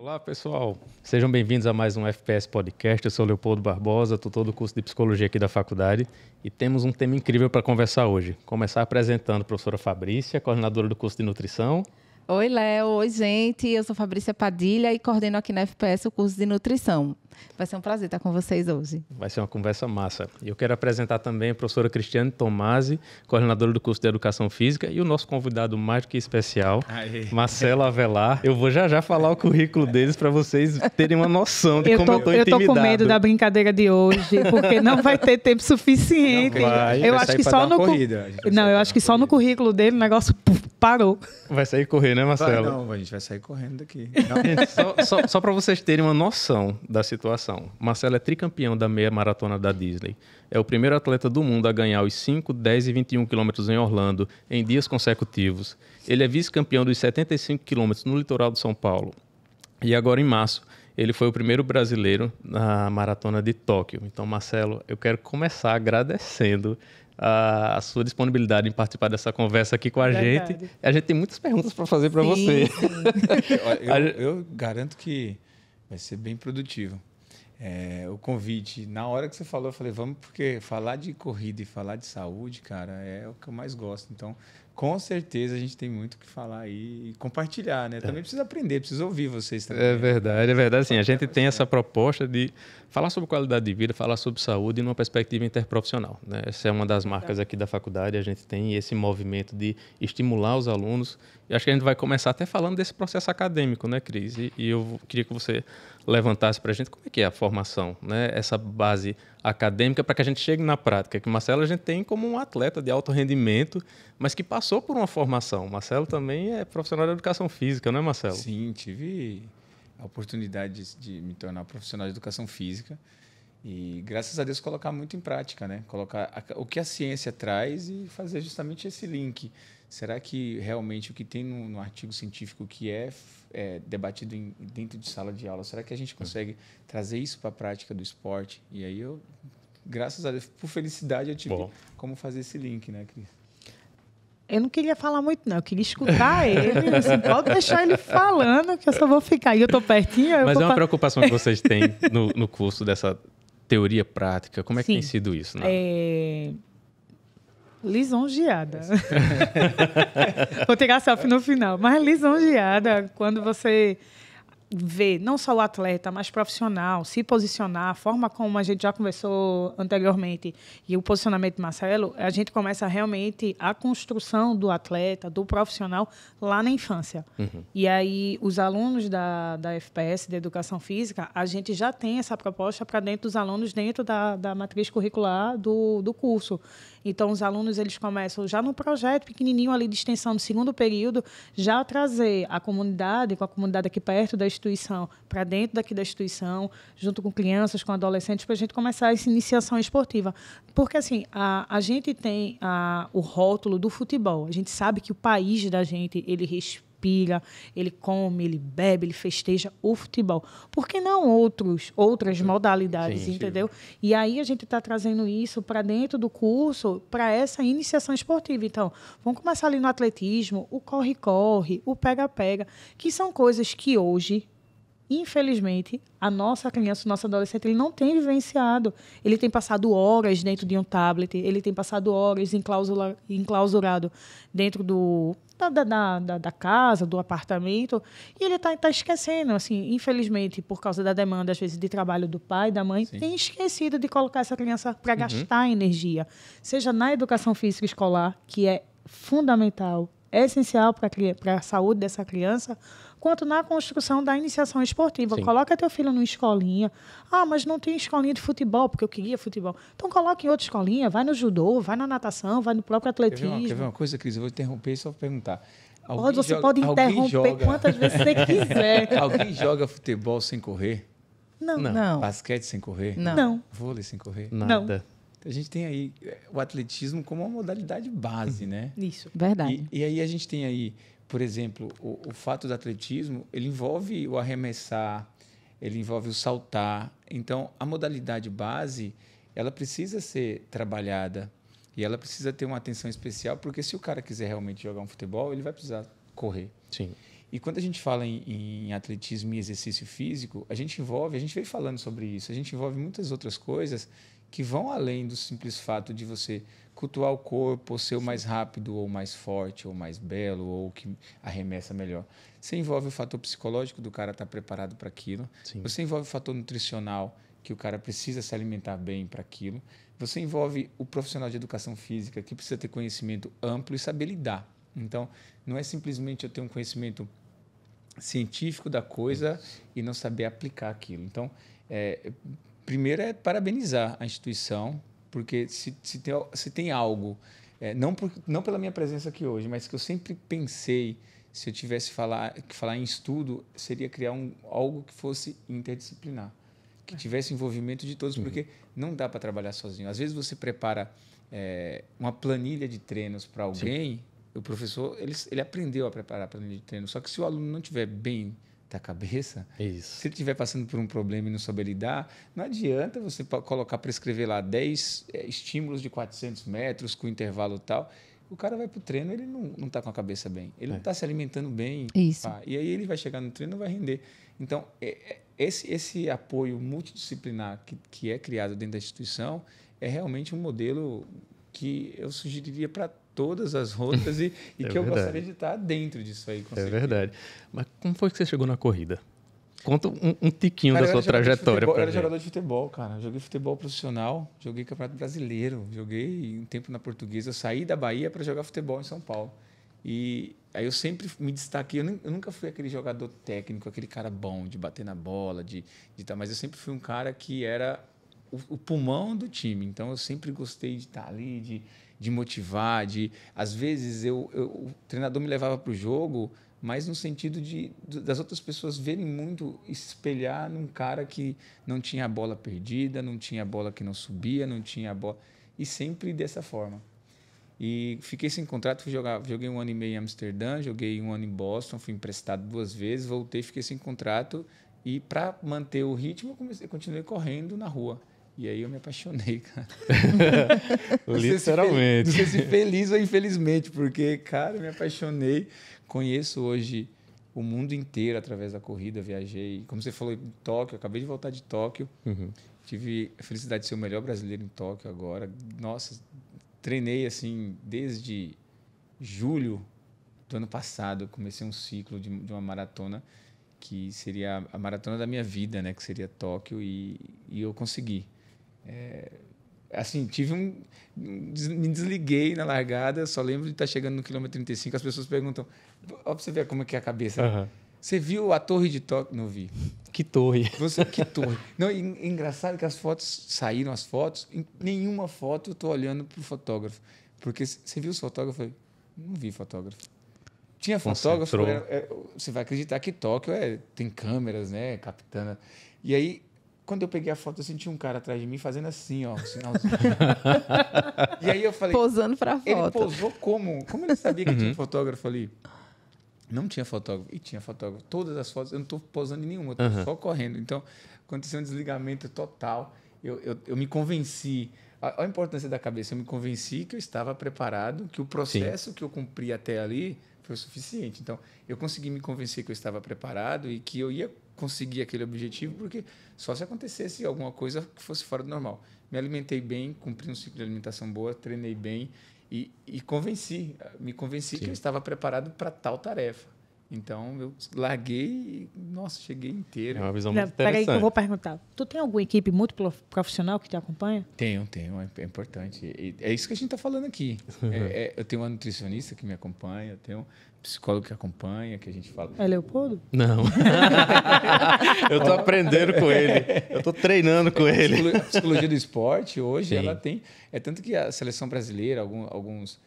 Olá, pessoal. Sejam bem-vindos a mais um FPS Podcast. Eu sou o Leopoldo Barbosa, tutor do curso de Psicologia aqui da faculdade e temos um tema incrível para conversar hoje. Começar apresentando a professora Fabrícia, coordenadora do curso de Nutrição. Oi, Léo. Oi, gente. Eu sou Fabrícia Padilha e coordeno aqui na FPS o curso de Nutrição. Vai ser um prazer estar com vocês hoje. Vai ser uma conversa massa. E eu quero apresentar também a professora Cristiane Tomasi, coordenadora do curso de Educação Física, e o nosso convidado mais do que especial, Marcelo Avelar. Eu vou já falar o currículo deles para vocês terem uma noção de como eu estou intimidado. Eu tô com medo da brincadeira de hoje, porque não vai ter tempo suficiente. Eu acho que só no currículo dele o negócio parou. Vai sair correr, né, Marcelo? Não, a gente vai sair correndo daqui. Só para vocês terem uma noção da situação. Marcelo é tricampeão da meia maratona da Disney. É o primeiro atleta do mundo a ganhar os 5, 10 e 21 quilômetros em Orlando em dias consecutivos. Ele é vice-campeão dos 75 quilômetros no litoral de São Paulo. E agora, em março, ele foi o primeiro brasileiro na maratona de Tóquio. Então, Marcelo, eu quero começar agradecendo a sua disponibilidade em participar dessa conversa aqui com a gente. A gente tem muitas perguntas para fazer para você. Eu garanto que vai ser bem produtivo. O convite, na hora que você falou, eu falei, vamos, porque falar de corrida e falar de saúde, cara, é o que eu mais gosto. Então, com certeza, a gente tem muito o que falar aí e compartilhar, né? Também precisa aprender, precisa ouvir vocês também. É verdade. Sim, a gente tem essa proposta de falar sobre qualidade de vida, falar sobre saúde numa perspectiva interprofissional, né? Essa é uma das marcas aqui da faculdade, a gente tem esse movimento de estimular os alunos. E acho que a gente vai começar até falando desse processo acadêmico, né, Cris? E eu queria que você levantasse para a gente como é que é a formação, né? Essa base acadêmica para que a gente chegue na prática. Que o Marcelo a gente tem como um atleta de alto rendimento, mas que passou por uma formação. O Marcelo também é profissional de educação física, não é, Marcelo? Sim, tive a oportunidade de me tornar profissional de educação física e, graças a Deus, colocar muito em prática, né? Colocar o que a ciência traz e fazer justamente esse link. Será que realmente o que tem no artigo científico que é debatido dentro de sala de aula, será que a gente consegue trazer isso para a prática do esporte? E aí eu, graças a Deus, por felicidade, eu tive como fazer esse link, né, Cris? Eu não queria falar muito, não. Eu queria escutar ele. Assim, pode deixar ele falando, que eu só vou ficar. E eu estou pertinho. Mas é uma preocupação que vocês têm no curso dessa teoria prática. Como é que tem sido isso? Né? Lisonjeada. Vou tirar selfie no final. Mas lisonjeada quando você vê não só o atleta, mas profissional, se posicionar, a forma como a gente já conversou anteriormente e o posicionamento de Marcelo, a gente começa realmente a construção do atleta, do profissional, lá na infância. Uhum. E aí, os alunos da FPS, da Educação Física, a gente já tem essa proposta para dentro dos alunos, dentro da matriz curricular do curso. Então, os alunos eles começam já no projeto pequenininho ali de extensão do segundo período, já trazer a comunidade, com a comunidade aqui perto da instituição, para dentro daqui da instituição, junto com crianças, com adolescentes, para a gente começar essa iniciação esportiva. Porque, assim, a gente tem o rótulo do futebol. A gente sabe que o país da gente, ele respira, ele come, ele bebe, ele festeja o futebol. Por que não outras modalidades, sim, entendeu? Sim. E aí a gente está trazendo isso para dentro do curso, para essa iniciação esportiva. Então, vamos começar ali no atletismo, o corre-corre, o pega-pega, que são coisas que hoje, infelizmente, a nossa criança, o nosso adolescente, ele não tem vivenciado. Ele tem passado horas dentro de um tablet, ele tem passado horas enclausurado dentro da casa, do apartamento, e ele está esquecendo, assim, infelizmente, por causa da demanda, às vezes, de trabalho do pai, da mãe, tem esquecido de colocar essa criança para gastar energia. Seja na educação física escolar, que é fundamental, é essencial para a saúde dessa criança, quanto na construção da iniciação esportiva. Sim. Coloca teu filho numa escolinha. Ah, mas não tem escolinha de futebol, porque eu queria futebol. Então coloca em outra escolinha, vai no judô, vai na natação, vai no próprio atletismo. Quer ver uma coisa, Cris? Eu vou interromper e só perguntar. Você pode interromper quantas vezes você quiser. Alguém joga futebol sem correr? Não. Basquete sem correr? Não. Vôlei sem correr? Nada. A gente tem aí o atletismo como uma modalidade base, né? Isso. Verdade. E aí a gente tem aí, por exemplo, o fato do atletismo, ele envolve o arremessar, ele envolve o saltar. Então, a modalidade base, ela precisa ser trabalhada e ela precisa ter uma atenção especial, porque se o cara quiser realmente jogar um futebol, ele vai precisar correr. Sim. E quando a gente fala em atletismo e exercício físico, a gente veio falando sobre isso, a gente envolve muitas outras coisas que vão além do simples fato de você cultuar o corpo, ou ser o mais rápido, ou mais forte, ou mais belo, ou que arremessa melhor. Você envolve o fator psicológico do cara estar preparado para aquilo. Sim. Você envolve o fator nutricional, que o cara precisa se alimentar bem para aquilo. Você envolve o profissional de educação física, que precisa ter conhecimento amplo e saber lidar. Então, não é simplesmente eu ter um conhecimento científico da coisa e não saber aplicar aquilo. Então, primeiro é parabenizar a instituição, porque se tem algo, não pela minha presença aqui hoje, mas que eu sempre pensei, se eu tivesse que falar em estudo, seria criar algo que fosse interdisciplinar, que tivesse envolvimento de todos, porque não dá para trabalhar sozinho. Às vezes você prepara uma planilha de treinos para alguém. Sim. O professor ele aprendeu a preparar a planilha de treino, só que se o aluno não estiver bem da cabeça, se ele estiver passando por um problema e não souber lidar, não adianta você prescrever lá 10 estímulos de 400 metros com intervalo tal. O cara vai para o treino, ele não está com a cabeça bem, ele não está se alimentando bem. Isso. E aí ele vai chegar no treino e não vai render. Então, esse apoio multidisciplinar que é criado dentro da instituição é realmente um modelo que eu sugeriria para todas as rotas e que eu gostaria de estar dentro disso aí. É verdade. Mas como foi que você chegou na corrida? Conta um tiquinho da sua trajetória. Eu era jogador de futebol, cara. Joguei futebol profissional, joguei Campeonato Brasileiro, joguei um tempo na Portuguesa. Eu saí da Bahia para jogar futebol em São Paulo. E aí eu sempre me destaquei. Eu nunca fui aquele jogador técnico, aquele cara bom de bater na bola, mas eu sempre fui um cara que era o pulmão do time. Então eu sempre gostei de estar ali, de motivar, às vezes o treinador me levava para o jogo, mas no sentido das outras pessoas verem muito, espelhar num cara que não tinha a bola perdida, não tinha a bola que não subia, não tinha a bola, e sempre dessa forma. E fiquei sem contrato, joguei 1 ano e meio em Amsterdã, joguei 1 ano em Boston, fui emprestado 2 vezes, voltei, fiquei sem contrato, e para manter o ritmo eu continuei correndo na rua. E aí eu me apaixonei, cara. Literalmente. Não sei se feliz ou infelizmente, porque, cara, eu me apaixonei. Conheço hoje o mundo inteiro através da corrida, viajei. Como você falou, em Tóquio, acabei de voltar de Tóquio. Uhum. Tive a felicidade de ser o melhor brasileiro em Tóquio agora. Nossa, treinei assim desde julho do ano passado. Comecei um ciclo de uma maratona que seria a maratona da minha vida, né? Que seria Tóquio, e eu consegui. Assim, me desliguei na largada, só lembro de estar chegando no quilômetro 35, as pessoas perguntam, ó, pra você ver como é que é a cabeça. Uhum. Você viu a torre de Tóquio? Não vi. Que torre? Que torre? Não, engraçado que as fotos saíram, em nenhuma foto eu estou olhando para o fotógrafo, porque você viu os fotógrafos? Eu falei, não vi fotógrafo. Tinha fotógrafo, você vai acreditar que Tóquio tem câmeras, né, captando. E aí, quando eu peguei a foto, eu senti um cara atrás de mim fazendo assim, ó, um sinalzinho. E aí eu falei... Posando pra foto. Ele posou como? Como ele sabia que tinha fotógrafo ali? Não tinha fotógrafo. E tinha fotógrafo. Todas as fotos, eu não estou posando em nenhuma, eu estou só correndo. Então, aconteceu um desligamento total. Eu me convenci... Olha a importância da cabeça. Eu me convenci que eu estava preparado, que o processo que eu cumpri até ali foi o suficiente. Então, eu consegui me convencer que eu estava preparado e que eu ia conseguir aquele objetivo, porque só se acontecesse alguma coisa que fosse fora do normal. Me alimentei bem, cumpri um ciclo de alimentação boa, treinei bem e me convenci que eu estava preparado para tal tarefa. Então, eu larguei e, nossa, cheguei inteiro. É uma visão muito interessante. Peraí que eu vou perguntar. Tu tem alguma equipe muito profissional que te acompanha? Tenho. É importante. É isso que a gente está falando aqui. Eu tenho uma nutricionista que me acompanha, eu tenho um psicólogo que acompanha, que a gente fala... É Leopoldo? Não. Eu estou aprendendo com ele. Eu estou treinando com ele. A psicologia do esporte, hoje, ela tem... tanto que a seleção brasileira, alguns...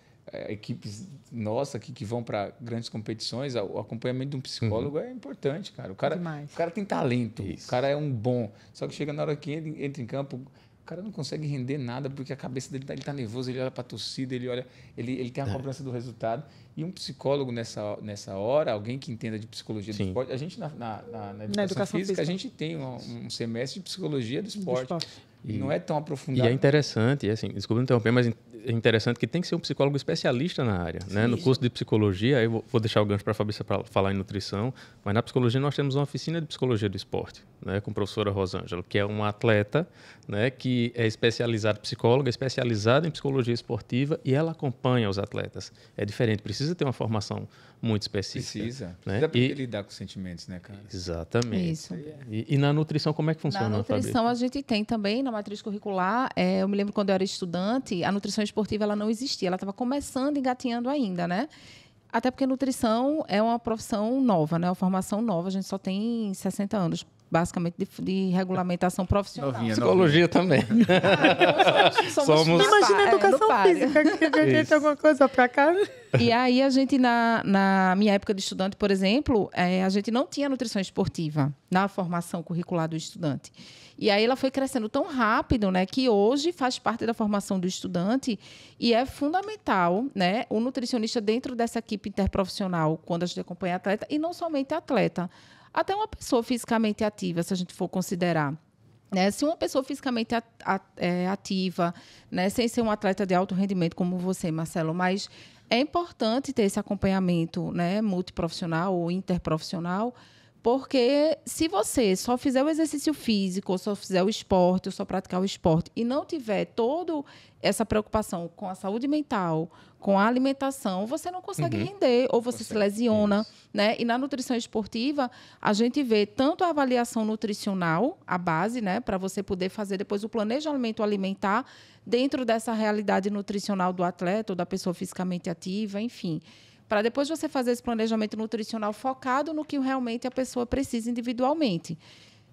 equipes nossas que vão para grandes competições, o acompanhamento de um psicólogo é importante, cara. O cara tem talento, o cara é um bom. Só que chega na hora que entra em campo, o cara não consegue render nada porque a cabeça dele tá nervoso, ele olha para a torcida, ele tem a cobrança do resultado. E um psicólogo nessa hora, alguém que entenda de psicologia do esporte, a gente na educação física, a gente tem um semestre de psicologia do esporte. E não é tão E aprofundado. é interessante, assim, desculpa me interromper, mas é interessante que tem que ser um psicólogo especialista na área, né? No curso de psicologia, aí eu vou deixar o gancho para a Fabrícia para falar em nutrição, mas na psicologia nós temos uma oficina de psicologia do esporte, né? Com a professora Rosângela, que é uma atleta, né? Que é especializada, psicóloga, especializada em psicologia esportiva, e ela acompanha os atletas. É diferente, precisa ter uma formação muito específica. Precisa. Né? Precisa aprender a lidar com sentimentos, né, cara? Exatamente. Isso. E na nutrição, como é que funciona, Na nutrição, Fabrícia? a gente tem também, na matriz curricular, eu me lembro quando eu era estudante, a nutrição esportiva ela não existia, ela estava começando, engatinhando ainda, né? Até porque nutrição é uma profissão nova, né? Uma formação nova, a gente só tem 60 anos, basicamente, de regulamentação profissional. Novinha, Psicologia também. Somos- Imagina a educação física, que a gente Isso. alguma coisa para cá. E aí, a gente, na minha época de estudante, por exemplo, a gente não tinha nutrição esportiva na formação curricular do estudante. E aí ela foi crescendo tão rápido, né, que hoje faz parte da formação do estudante e é fundamental, né, o nutricionista dentro dessa equipe interprofissional, quando a gente acompanha atleta, e não somente atleta, até uma pessoa fisicamente ativa, se a gente for considerar. Né? Se uma pessoa fisicamente ativa, né, sem ser um atleta de alto rendimento como você, Marcelo, mas é importante ter esse acompanhamento, né, multiprofissional ou interprofissional, porque se você só fizer o exercício físico, ou só fizer o esporte, ou só praticar o esporte, e não tiver toda essa preocupação com a saúde mental, com a alimentação, você não consegue render, ou você se lesiona. Né? E na nutrição esportiva, a gente vê tanto a avaliação nutricional, a base, né, para você poder fazer depois o planejamento alimentar dentro dessa realidade nutricional do atleta ou da pessoa fisicamente ativa, enfim. Para depois você fazer esse planejamento nutricional focado no que realmente a pessoa precisa individualmente.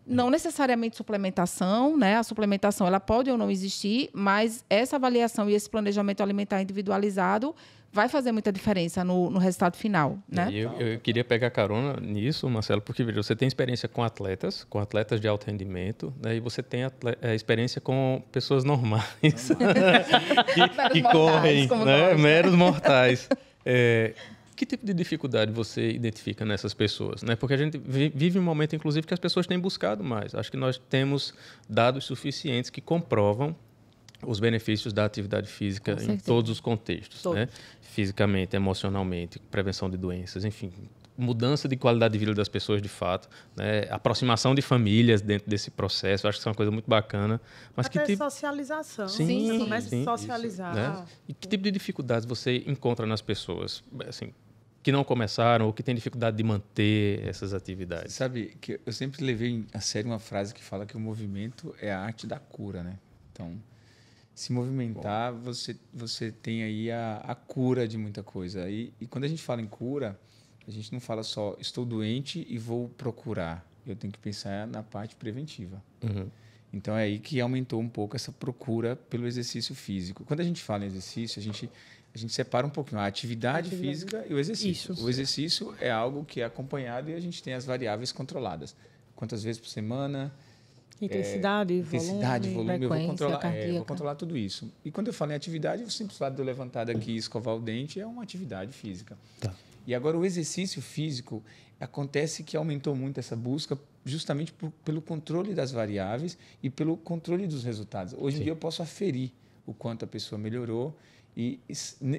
Não necessariamente suplementação, né? A suplementação ela pode ou não existir, mas essa avaliação e esse planejamento alimentar individualizado vai fazer muita diferença no resultado final, né? E eu queria pegar carona nisso, Marcelo, porque veja, você tem experiência com atletas de alto rendimento, né, e você tem experiência com pessoas normais que correm, como né, nós. meros mortais. Que tipo de dificuldade você identifica nessas pessoas? Né? Porque a gente vive um momento, inclusive, que as pessoas têm buscado mais. Acho que nós temos dados suficientes que comprovam os benefícios da atividade física em todos os contextos. Né? Fisicamente, emocionalmente, prevenção de doenças, enfim, mudança de qualidade de vida das pessoas de fato, né? Aproximação de famílias dentro desse processo, acho que isso é uma coisa muito bacana. Mas Até que tipo... socialização. Sim, Você começa sim, a socializar. isso, né? E que tipo de dificuldades você encontra nas pessoas, assim, que não começaram ou que têm dificuldade de manter essas atividades? Sabe que eu sempre levei a sério uma frase que fala que o movimento é a arte da cura, né? Então, se movimentar, você tem aí a cura de muita coisa. E quando a gente fala em cura, a gente não fala só estou doente e vou procurar. Eu tenho que pensar na parte preventiva. Então, é aí que aumentou um pouco essa procura pelo exercício físico. Quando a gente fala em exercício, a gente separa um pouquinho a atividade física e o exercício. Isso. O exercício é algo que é acompanhado e a gente tem as variáveis controladas. Quantas vezes por semana... Intensidade, volume, eu frequência vou controlar tudo isso. E quando eu falo em atividade, o simples fato de eu levantar daqui e escovar o dente é uma atividade física. Tá. E agora o exercício físico, acontece que aumentou muito essa busca justamente pelo controle das variáveis e pelo controle dos resultados. Hoje em dia eu posso aferir o quanto a pessoa melhorou e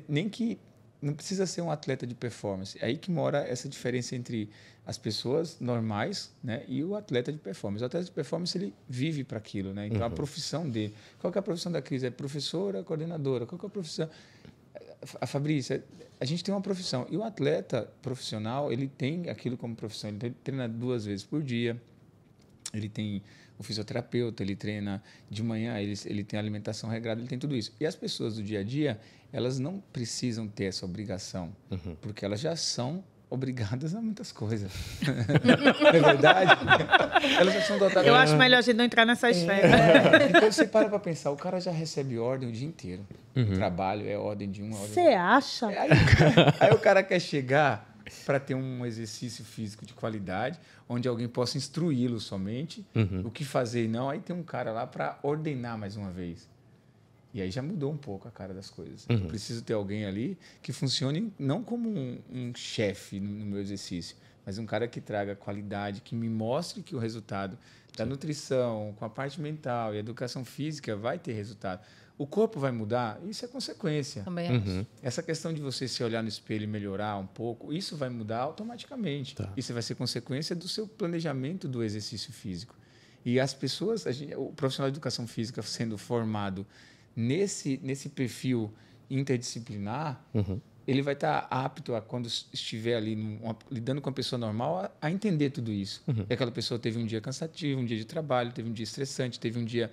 nem que não precisa ser um atleta de performance. É aí que mora essa diferença entre as pessoas normais, né, e o atleta de performance. O atleta de performance ele vive para aquilo, né? Então a profissão dele. Qual que é a profissão da Cris? É professora, coordenadora. Qual que é a profissão? A Fabrícia, a gente tem uma profissão. E o atleta profissional, ele tem aquilo como profissão. Ele treina 2 vezes por dia. Ele tem o fisioterapeuta, ele treina de manhã, ele tem alimentação regrada, ele tem tudo isso. E as pessoas do dia a dia, elas não precisam ter essa obrigação, porque elas já são obrigadas a muitas coisas. Não é verdade? Elas já são dotadas... Eu acho melhor a gente não entrar nessa esfera. Então, você para pensar, o cara já recebe ordem o dia inteiro. O trabalho é ordem de um, ordem Você acha? Aí o cara quer chegar para ter um exercício físico de qualidade, onde alguém possa instruí-lo somente, o que fazer e não. Aí tem um cara lá para ordenar mais uma vez. E aí já mudou um pouco a cara das coisas. Eu preciso ter alguém ali que funcione não como um chefe no meu exercício, mas um cara que traga qualidade, que me mostre que o resultado da nutrição, com a parte mental e educação física vai ter resultado. O corpo vai mudar? Isso é consequência. Também acho. Essa questão de você se olhar no espelho e melhorar um pouco, isso vai mudar automaticamente. Tá. Isso vai ser consequência do seu planejamento do exercício físico. E as pessoas, o profissional de educação física sendo formado nesse perfil interdisciplinar, ele vai estar apto a, quando estiver ali lidando com a pessoa normal, a entender tudo isso. E aquela pessoa teve um dia cansativo, um dia de trabalho, teve um dia estressante, teve um dia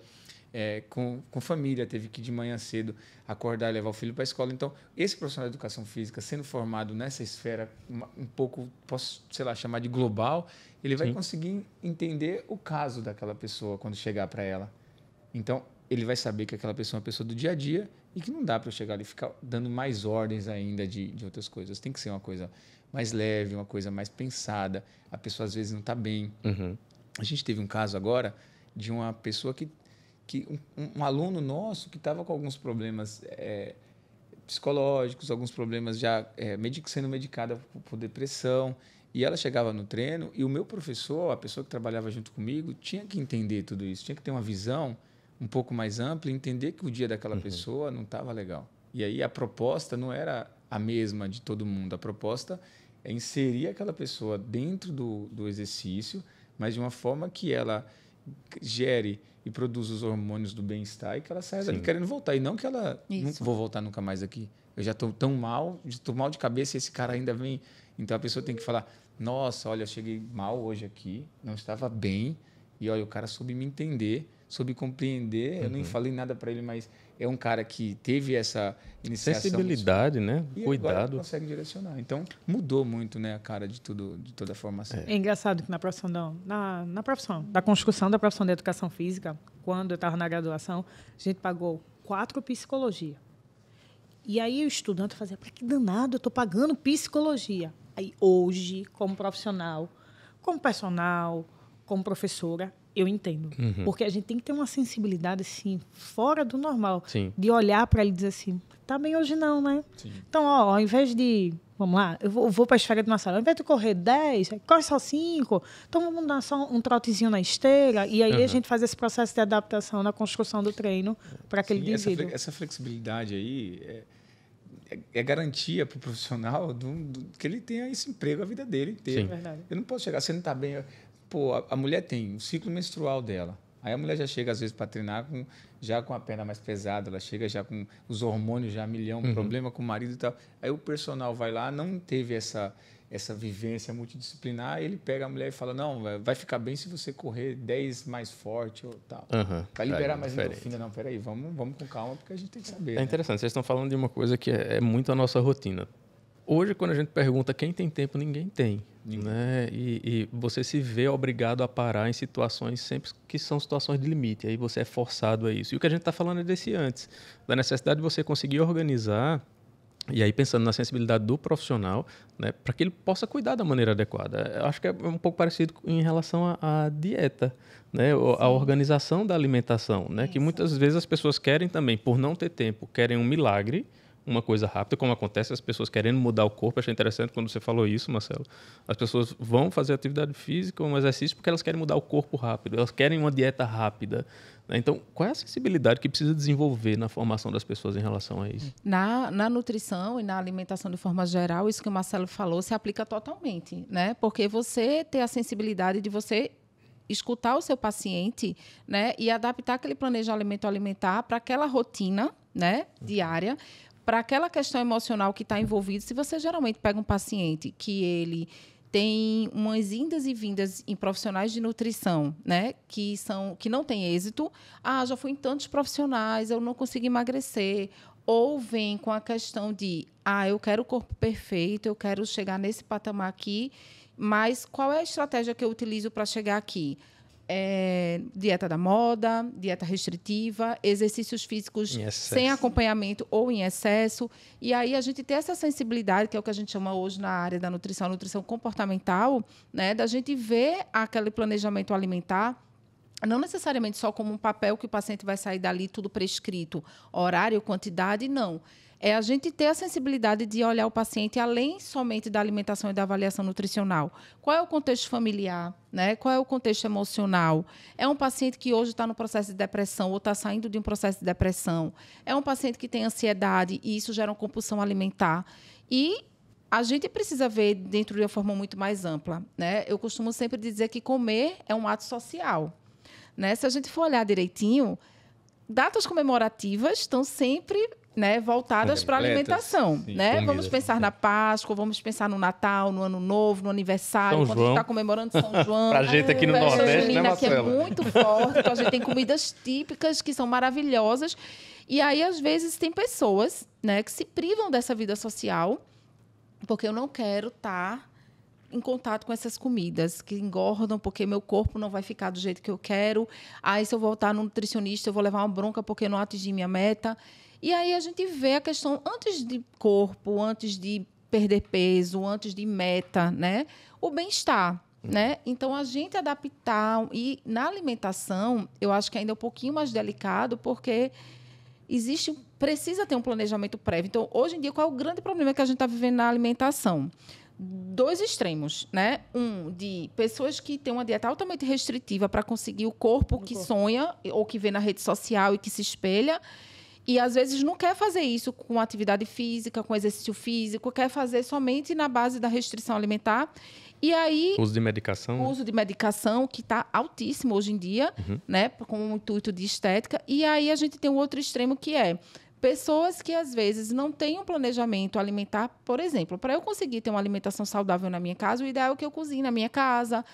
com família, teve que de manhã cedo acordar e levar o filho para a escola. Então, esse profissional de educação física, sendo formado nessa esfera um pouco, posso, sei lá, chamar de global, ele vai conseguir entender o caso daquela pessoa quando chegar para ela. Então, ele vai saber que aquela pessoa é uma pessoa do dia a dia e que não dá para eu chegar ali e ficar dando mais ordens ainda de outras coisas. Tem que ser uma coisa mais leve, uma coisa mais pensada. A pessoa, às vezes, não está bem. A gente teve um caso agora de uma pessoa que um aluno nosso que estava com alguns problemas psicológicos, alguns problemas já sendo medicada por depressão, e ela chegava no treino e o meu professor, a pessoa que trabalhava junto comigo, tinha que entender tudo isso, tinha que ter uma visão um pouco mais ampla e entender que o dia daquela pessoa não estava legal. E aí a proposta não era a mesma de todo mundo, a proposta é inserir aquela pessoa dentro do exercício, mas de uma forma que ela gere e produz os hormônios do bem-estar e que ela saia dali querendo voltar. E não que ela não vou voltar nunca mais aqui. Eu já estou tão mal, estou mal de cabeça e esse cara ainda vem. Então a pessoa tem que falar, nossa, olha, eu cheguei mal hoje aqui, não estava bem, e olha, o cara soube me entender, soube compreender, eu nem falei nada para ele, mas é um cara que teve essa iniciação. Sensibilidade, né? E Cuidado. agora ele consegue direcionar. Então, mudou muito, né, a cara de toda a formação. É engraçado que na profissão, na profissão da construção da profissão de educação física, quando eu estava na graduação, a gente pagou 4 psicologia. E aí o estudante fazia, para que danado, eu estou pagando psicologia. Aí hoje, como profissional, como personal, como professora, eu entendo. Porque a gente tem que ter uma sensibilidade, assim, fora do normal. Sim. De olhar para ele e dizer assim, tá bem hoje não, né? Sim. Então, ao invés de, vamos lá, eu vou para a esfera de uma sala, ao invés de correr 10, corre só 5, então vamos dar só um trotezinho na esteira, e aí a gente faz esse processo de adaptação na construção do treino para aquele indivíduo. Essa flexibilidade aí é garantia para o profissional que ele tenha esse emprego a vida dele inteira. Sim. Verdade. Eu não posso chegar, você não está bem... Pô, a mulher tem o ciclo menstrual dela. Aí a mulher já chega, às vezes, para treinar já com a perna mais pesada, ela chega já com os hormônios já a milhão, problema com o marido e tal. Aí o personal vai lá, não teve essa vivência multidisciplinar, ele pega a mulher e fala, não, vai ficar bem se você correr 10 mais forte ou tal. Vai liberar mais endorfina. Não, peraí, vamos com calma, porque a gente tem que saber. É interessante, vocês estão falando de uma coisa que é muito a nossa rotina. Hoje, quando a gente pergunta quem tem tempo, ninguém tem. Né? E você se vê obrigado a parar em situações sempre que são situações de limite. Aí você é forçado a isso. E o que a gente está falando é desse antes. Da necessidade de você conseguir organizar, e aí pensando na sensibilidade do profissional, né, para que ele possa cuidar da maneira adequada. Eu acho que é um pouco parecido em relação à dieta, né? A organização da alimentação. Né? Que muitas vezes as pessoas querem também, por não ter tempo, querem um milagre, uma coisa rápida, como acontece as pessoas querendo mudar o corpo. Achei interessante quando você falou isso, Marcelo. As pessoas vão fazer atividade física, um exercício, porque elas querem mudar o corpo rápido, elas querem uma dieta rápida. Né? Então, qual é a sensibilidade que precisa desenvolver na formação das pessoas em relação a isso? Na nutrição e na alimentação de forma geral, isso que o Marcelo falou se aplica totalmente, né? Porque você ter a sensibilidade de você escutar o seu paciente, né, e adaptar aquele planejamento alimentar para aquela rotina, né, diária, para aquela questão emocional que está envolvida. Se você geralmente pega um paciente que ele tem umas indas e vindas em profissionais de nutrição, né, que não têm êxito, já fui em tantos profissionais, eu não consigo emagrecer, ou vem com a questão de, eu quero o corpo perfeito, eu quero chegar nesse patamar aqui, mas qual é a estratégia que eu utilizo para chegar aqui? Dieta da moda, dieta restritiva, exercícios físicos sem acompanhamento ou em excesso. E aí a gente tem essa sensibilidade, que é o que a gente chama hoje na área da nutrição, nutrição comportamental, né, da gente ver aquele planejamento alimentar, não necessariamente só como um papel que o paciente vai sair dali tudo prescrito, horário, quantidade, não. É a gente ter a sensibilidade de olhar o paciente além somente da alimentação e da avaliação nutricional. Qual é o contexto familiar, né? Qual é o contexto emocional? É um paciente que hoje está no processo de depressão ou está saindo de um processo de depressão? É um paciente que tem ansiedade e isso gera uma compulsão alimentar? E a gente precisa ver dentro de uma forma muito mais ampla, né? Eu costumo sempre dizer que comer é um ato social, né? Se a gente for olhar direitinho, datas comemorativas estão sempre, né, voltadas para a alimentação, sim, né? comida, Vamos pensar na Páscoa, vamos pensar no Natal, no Ano Novo, no aniversário, São quando a João. gente está comemorando São João. Pra gente aqui no festa Nordeste, junina, né, que é Marcela? muito forte, então a gente tem comidas típicas que são maravilhosas. E aí, às vezes, tem pessoas, né, que se privam dessa vida social porque eu não quero estar em contato com essas comidas que engordam, porque meu corpo não vai ficar do jeito que eu quero. Aí, se eu voltar no nutricionista, eu vou levar uma bronca porque eu não atingi minha meta. E aí a gente vê a questão antes de corpo, antes de perder peso, antes de meta, né? O bem-estar, né? Então, a gente adaptar... E na alimentação, eu acho que ainda é um pouquinho mais delicado, porque precisa ter um planejamento prévio. Então, hoje em dia, qual é o grande problema que a gente está vivendo na alimentação? 2 extremos, né? Um de pessoas que têm uma dieta altamente restritiva para conseguir o corpo que sonha ou que vê na rede social e que se espelha, e às vezes não quer fazer isso com atividade física, com exercício físico, quer fazer somente na base da restrição alimentar. E aí Uso de medicação. o uso de medicação, que está altíssimo hoje em dia, né, com o intuito de estética. E aí a gente tem um outro extremo, que é pessoas que, às vezes, não têm um planejamento alimentar. Por exemplo, para eu conseguir ter uma alimentação saudável na minha casa, o ideal é que eu cozinhe na minha casa,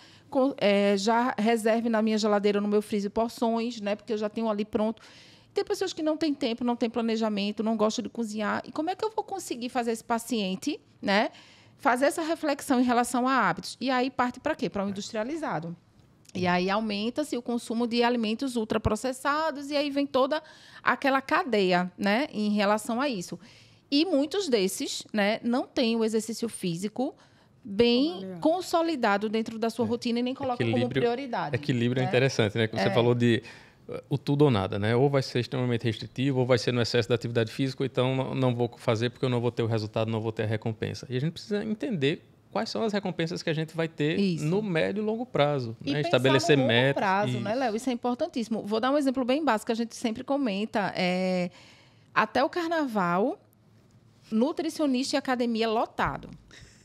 já reserve na minha geladeira, no meu freezer, porções, né, porque eu já tenho ali pronto. Tem pessoas que não têm tempo, não têm planejamento, não gostam de cozinhar. E como é que eu vou conseguir fazer esse paciente, né, fazer essa reflexão em relação a hábitos? E aí parte para quê? Para o industrializado. E aí aumenta-se o consumo de alimentos ultraprocessados e aí vem toda aquela cadeia, né, em relação a isso. E muitos desses, né, não têm o exercício físico bem consolidado dentro da sua rotina e nem colocam como prioridade. Equilíbrio é né? interessante, né? Que você falou de o tudo ou nada, né? Ou vai ser extremamente restritivo, ou vai ser no excesso da atividade física, ou então não vou fazer porque eu não vou ter o resultado, não vou ter a recompensa. E a gente precisa entender quais são as recompensas que a gente vai ter no médio e longo prazo. E né? Estabelecer no longo metas. prazo, né, Léo? Isso é importantíssimo. Vou dar um exemplo bem básico que a gente sempre comenta. Até o carnaval, nutricionista e academia lotado.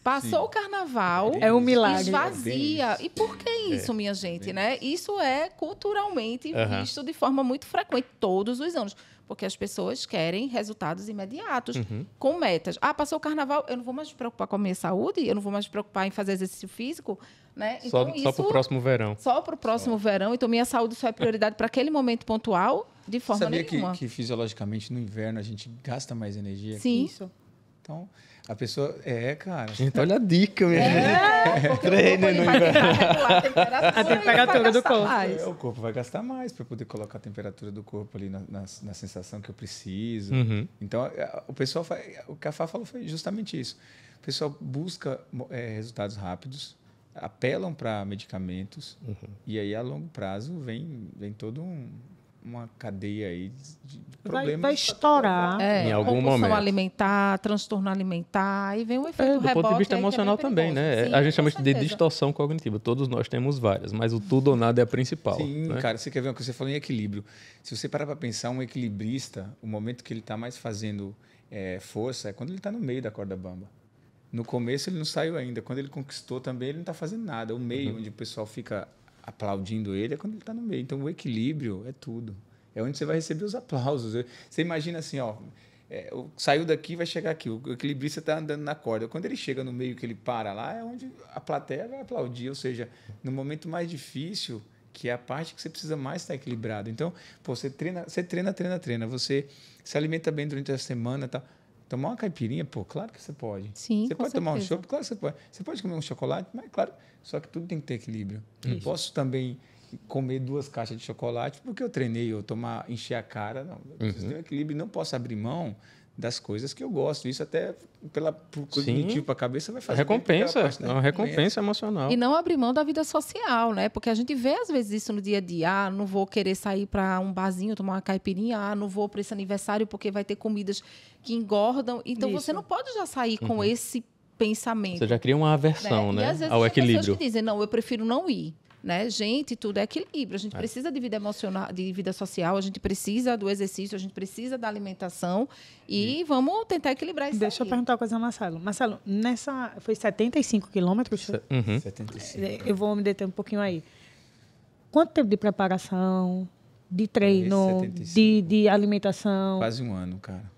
Passou o carnaval, É um milagre. esvazia. E por que isso, minha gente? Né? Isso é culturalmente visto de forma muito frequente todos os anos. Porque as pessoas querem resultados imediatos, com metas. Passou o carnaval, eu não vou mais me preocupar com a minha saúde, eu não vou mais me preocupar em fazer exercício físico. Né? Então, Só para o próximo verão. Só para o próximo verão. Então, minha saúde só é prioridade para aquele momento pontual, de forma nenhuma. Sabia que fisiologicamente no inverno a gente gasta mais energia? Sim. Isso. Então, a pessoa... cara. Gente, olha a dica, minha gente. Treina no inverno. A temperatura do corpo. O corpo vai gastar mais para poder colocar a temperatura do corpo ali na sensação que eu preciso. Então, o pessoal o que a Fá falou foi justamente isso. O pessoal busca resultados rápidos, apelam para medicamentos e aí, a longo prazo, vem todo uma cadeia aí de problemas. Vai estourar. Em algum momento. Alimentar, transtorno alimentar, e vem um efeito Do ponto de vista aí emocional que é bem também, né? perigoso. A gente Sim, chama com isso de certeza. distorção cognitiva. Todos nós temos várias, mas o tudo ou nada é a principal. Sim, né? cara, você quer ver o que você falou em equilíbrio. Se você parar para pensar, um equilibrista, o momento que ele está mais fazendo força é quando ele está no meio da corda bamba. No começo ele não saiu ainda. Quando ele conquistou também, ele não está fazendo nada. O meio, onde o pessoal fica aplaudindo ele, é quando ele está no meio. Então, o equilíbrio é tudo. É onde você vai receber os aplausos. Você imagina assim, saiu daqui, vai chegar aqui. O equilibrista está andando na corda. Quando ele chega no meio, que ele para lá, é onde a plateia vai aplaudir. Ou seja, no momento mais difícil, que é a parte que você precisa mais estar equilibrado. Então, você treina. Você se alimenta bem durante a semana, tá? Tomar uma caipirinha, claro que você pode. Sim, você com pode tomar um certeza. chopp, claro que você pode. Você pode comer um chocolate, mas claro, só que tudo tem que ter equilíbrio. Não posso também comer 2 caixas de chocolate porque eu treinei ou encher a cara. Não, eu preciso ter um equilíbrio e não posso abrir mão das coisas que eu gosto. Isso até por cognitivo para a cabeça vai fazer recompensa, parte, né? uma recompensa emocional. E não abrir mão da vida social, né? Porque a gente vê às vezes isso no dia a dia. Não vou querer sair para um barzinho, tomar uma caipirinha. Não vou para esse aniversário porque vai ter comidas que engordam. Então você não pode já sair com esse pensamento. Você já cria uma aversão, né? E às vezes ao tem equilíbrio. pessoas que dizem, não, eu prefiro não ir. Né? Gente, tudo é equilíbrio. A gente precisa de vida emocional, de vida social, a gente precisa do exercício, a gente precisa da alimentação e vamos tentar equilibrar isso. Deixa eu perguntar uma coisa ao Marcelo. Marcelo, foi 75 quilômetros? 75. Eu vou me deter um pouquinho aí. Quanto tempo de preparação, de treino, de alimentação? Quase um ano, cara.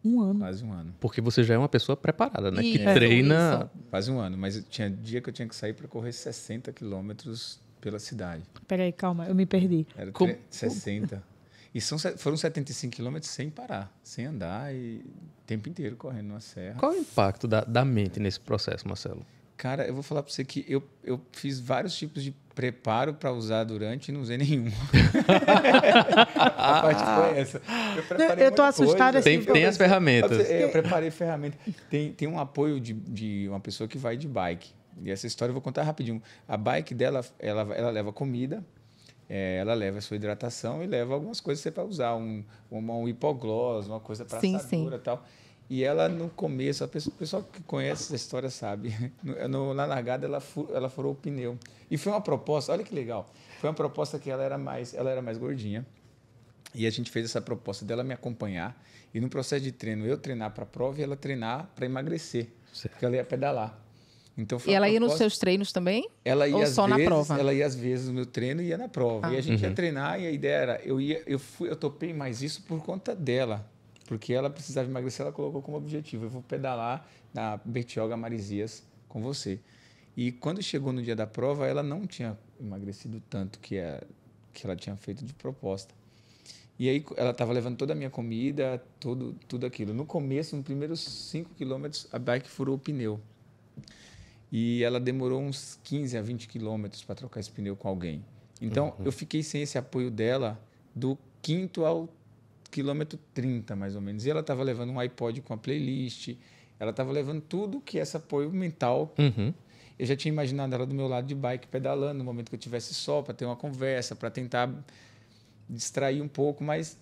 Um ano. Quase um ano. Porque você já é uma pessoa preparada, né? Que Isso, treina... Quase um ano. Mas tinha dia que eu tinha que sair para correr 60 quilômetros pela cidade. Peraí, calma, eu me perdi. Era 60. E foram 75 quilômetros sem parar, sem andar e o tempo inteiro correndo numa serra. Qual é o impacto da mente nesse processo, Marcelo? Cara, eu vou falar para você que eu fiz vários tipos de preparo para usar durante e não usei nenhum. A parte foi essa. Eu tô assustada assim. Tem as ferramentas. Eu preparei ferramenta. Tem um apoio de uma pessoa que vai de bike. E essa história eu vou contar rapidinho. A bike dela, ela leva comida, ela leva a sua hidratação e leva algumas coisas que você para usar. Um hipoglós, uma coisa para assadura e tal. E ela, no começo, o pessoal que conhece essa história sabe, na largada ela furou o pneu. E foi uma proposta, olha que legal, foi uma proposta que ela era mais gordinha. E a gente fez essa proposta dela me acompanhar. E no processo de treino, eu treinar para a prova e ela treinar para emagrecer. Certo. Porque ela ia pedalar. Então, e ela ia nos seus treinos também? Ela ia ou só na prova? Ela ia às vezes no meu treino e ia na prova. E a gente ia treinar e a ideia era, eu topei mais isso por conta dela. Porque ela precisava emagrecer, ela colocou como objetivo, eu vou pedalar na Bertioga Marizias com você. E quando chegou no dia da prova, ela não tinha emagrecido tanto que ela tinha feito de proposta. E aí ela estava levando toda a minha comida, tudo aquilo. No começo, nos primeiros 5 quilômetros, a bike furou o pneu. E ela demorou uns 15 a 20 quilômetros para trocar esse pneu com alguém. Então, eu fiquei sem esse apoio dela do 5º ao quilômetro 30, mais ou menos. E ela estava levando um iPod com a playlist, ela estava levando tudo que esse apoio mental. Eu já tinha imaginado ela do meu lado de bike, pedalando, no momento que eu tivesse só, para ter uma conversa, para tentar distrair um pouco, mas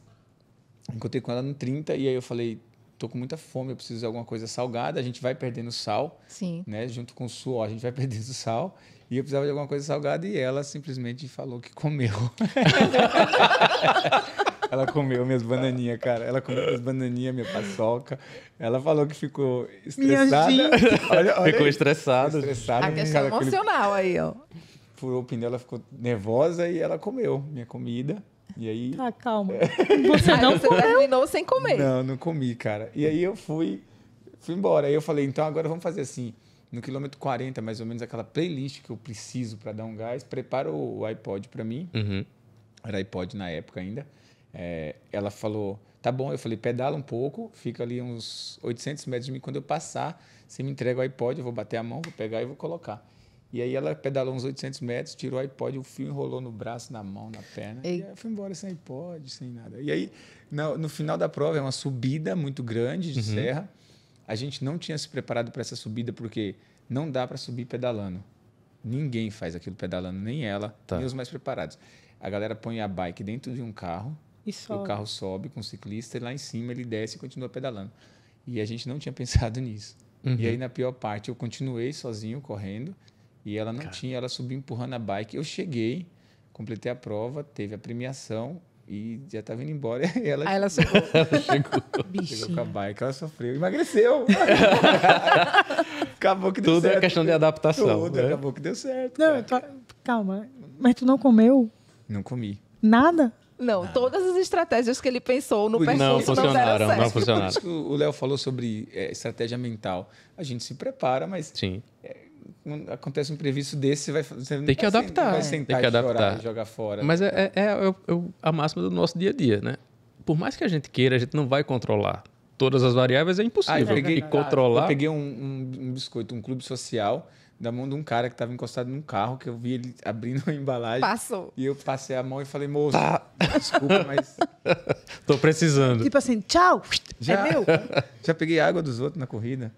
encontrei com ela no 30 e aí eu falei, tô com muita fome, eu preciso de alguma coisa salgada, a gente vai perdendo sal, né? Junto com o suor, a gente vai perdendo sal, e eu precisava de alguma coisa salgada e ela simplesmente falou que comeu. Ela comeu minhas bananinhas, cara. Ela comeu minhas bananinhas, minha paçoca. Ela falou que ficou estressada. Olha ficou estressada. A questão emocional aí, ó. Furou o pneu, ela ficou nervosa e ela comeu minha comida. E aí... Tá, calma. Você terminou sem comer. Não comi, cara. E aí eu fui embora. Aí eu falei, então agora vamos fazer assim. No quilômetro 40, mais ou menos, aquela playlist que eu preciso para dar um gás, prepara o iPod para mim. Era iPod na época ainda. Ela falou, tá bom, eu falei, pedala um pouco, fica ali uns 800 metros de mim, quando eu passar, você me entrega o iPod, eu vou bater a mão, vou pegar e vou colocar. E aí ela pedalou uns 800 metros, tirou o iPod, o fio enrolou no braço, na mão, na perna, e aí eu fui embora sem iPod, sem nada. E aí, no final da prova, é uma subida muito grande de serra, a gente não tinha se preparado para essa subida, porque não dá para subir pedalando. Ninguém faz aquilo pedalando, nem ela, nem os mais preparados. A galera põe a bike dentro de um carro, o carro sobe com o ciclista e lá em cima ele desce e continua pedalando. E a gente não tinha pensado nisso. E aí, na pior parte, eu continuei sozinho correndo e ela não tinha, ela subiu empurrando a bike. Eu cheguei, completei a prova, teve a premiação e já estava indo embora. E ela chegou. Chegou com a bike, ela sofreu, emagreceu. Acabou que deu certo. Tudo é questão de adaptação. Tudo, acabou que deu certo. Não, calma, mas tu não comeu? Não comi. Nada? Não, todas as estratégias que ele pensou no percurso não funcionaram. Não funcionaram. Por isso que o Léo falou sobre estratégia mental. A gente se prepara, mas acontece um imprevisto desse, você tem que adaptar. Vai sentar tem que adaptar. E jogar fora. Mas é a máxima do nosso dia a dia, né? Por mais que a gente queira, a gente não vai controlar todas as variáveis, é impossível. Eu peguei controlar. Eu peguei um um biscoito, um clube social, da mão de um cara que estava encostado num carro, que eu vi ele abrindo a embalagem. Passou. E eu passei a mão e falei, moço, desculpa, mas... Tô precisando. Tipo assim, tchau, Já, é meu. já peguei água dos outros na corrida.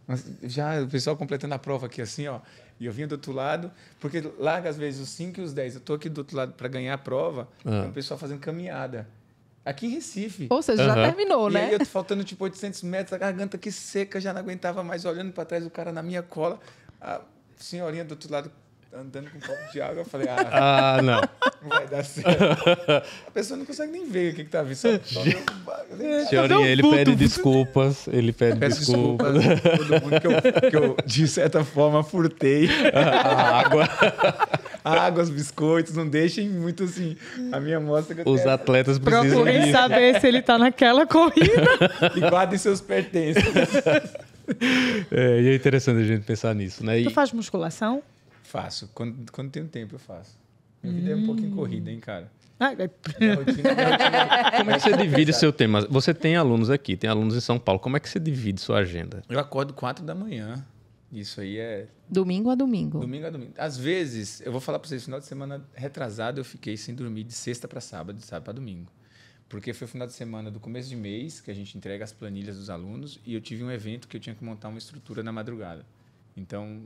Mas já o pessoal completando a prova aqui assim, ó. E eu vinha do outro lado, porque larga às vezes os 5 e os 10. Eu tô aqui do outro lado para ganhar a prova, tem o pessoal fazendo caminhada. Aqui em Recife. Ou seja, já terminou, E né? aí eu tô faltando tipo 800 metros, a garganta aqui seca, já não aguentava mais, olhando para trás, o cara na minha cola. A senhorinha do outro lado andando com um copo de água. Eu falei, Não. não vai dar certo. A pessoa não consegue nem ver o que tá vindo. Só vê o... Senhorinha, ele pede desculpas. Ele pede Peço desculpas. desculpas a todo mundo que eu, de certa forma, furtei. A água. A água, os biscoitos, não deixem muito assim. A minha amostra que eu Os tenho atletas precisam Procurem disso. saber se ele tá naquela corrida. e guardem seus pertences. E é interessante a gente pensar nisso, né? Tu faz musculação? Faço. Quando tenho tempo, eu faço. Minha vida é um pouquinho corrida, hein, cara? Ah, Minha rotina Como é que você divide seu tema? Você tem alunos aqui, tem alunos em São Paulo. Como é que você divide sua agenda? Eu acordo 4 da manhã. Isso aí é Domingo a domingo. domingo a domingo. Às vezes, eu vou falar para vocês, final de semana retrasado, eu fiquei sem dormir de sexta para sábado, de sábado para domingo. Porque foi o final de semana do começo de mês, que a gente entrega as planilhas dos alunos, e eu tive um evento que eu tinha que montar uma estrutura na madrugada. Então,